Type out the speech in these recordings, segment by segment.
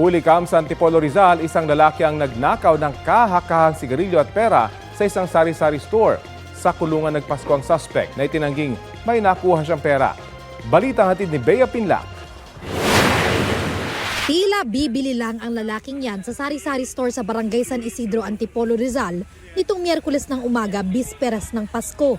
Huli sa Antipolo Rizal, isang lalaki ang nagnakaw ng kahakahang sigarilyo at pera sa isang sari-sari store. Sa kulungan nagpasko ang suspect na itinangging may nakuha siyang pera. Balitang hatid ni Bea Pinlac. Tila bibili lang ang lalaking yan sa sari-sari store sa Barangay San Isidro, Antipolo Rizal nitong Miyerkules ng umaga, bisperas ng Pasko.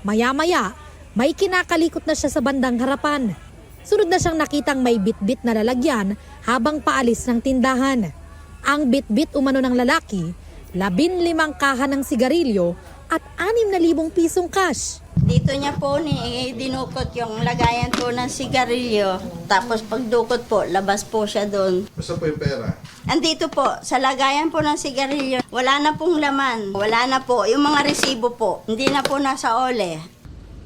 Maya-maya, may kinakalikot na siya sa bandang harapan. Sunod na siyang nakitang may bitbit na lalagyan habang paalis ng tindahan. Ang bitbit umano ng lalaki, 15 kaha ng sigarilyo at 6,000 pisong cash. Dito niya po dinukot yung lagayan po ng sigarilyo. Tapos pagdukot po, labas po siya doon. Basta po yung pera? Andito po, sa lagayan po ng sigarilyo, wala na pong laman. Wala na po. Yung mga resibo po, hindi na po nasa ole.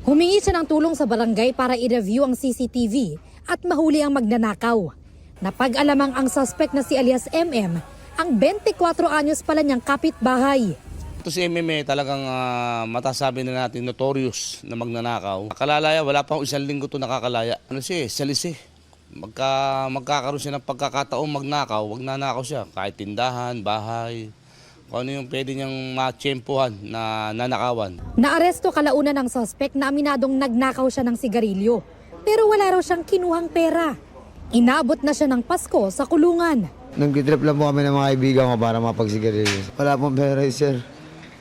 Humingi siya ng tulong sa barangay para i-review ang CCTV at mahuli ang magnanakaw. Napag-alamang ang suspect na si alias MM, ang 24 anyos pala niyang kapitbahay. Ito si MMA talagang matasabi na natin notorious na magnanakaw. Kalalaya, wala pa akong isang linggo ito nakakalaya. Ano siya, salis eh. Magkakaroon siya ng pagkakataong magnakaw, wag nanakaw siya. Kahit tindahan, bahay, kung ano yung pwede niyang matsyempohan na nanakawan. Naaresto kalaunan ng suspect na aminadong nagnakaw siya ng sigarilyo. Pero wala raw siyang kinuhang pera. Inabot na siya ng Pasko sa kulungan. Nag-trip lang po kami ng mga kaibigan ko para mapagsigarilyo. Wala pong pera, sir.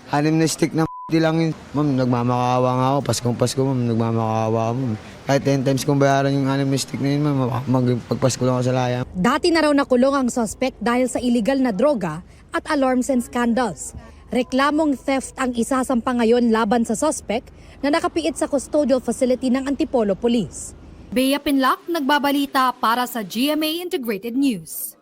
6 na stick na lang yun. Ma'am, nagmamakaawa nga ako. Paskong-Pasko, ma'am, nagmamakaawa ako, ma'am. Kahit 10 times kong bayaran yung 6 na stick na yun, ma'am, magpasko lang ako sa laya. Dati na raw nakulong ang suspect dahil sa illegal na droga at alarms and scandals. Reklamong theft ang isasampa ngayon laban sa suspect na nakapiit sa custodial facility ng Antipolo Police. Bea Pinlac, nagbabalita para sa GMA Integrated News.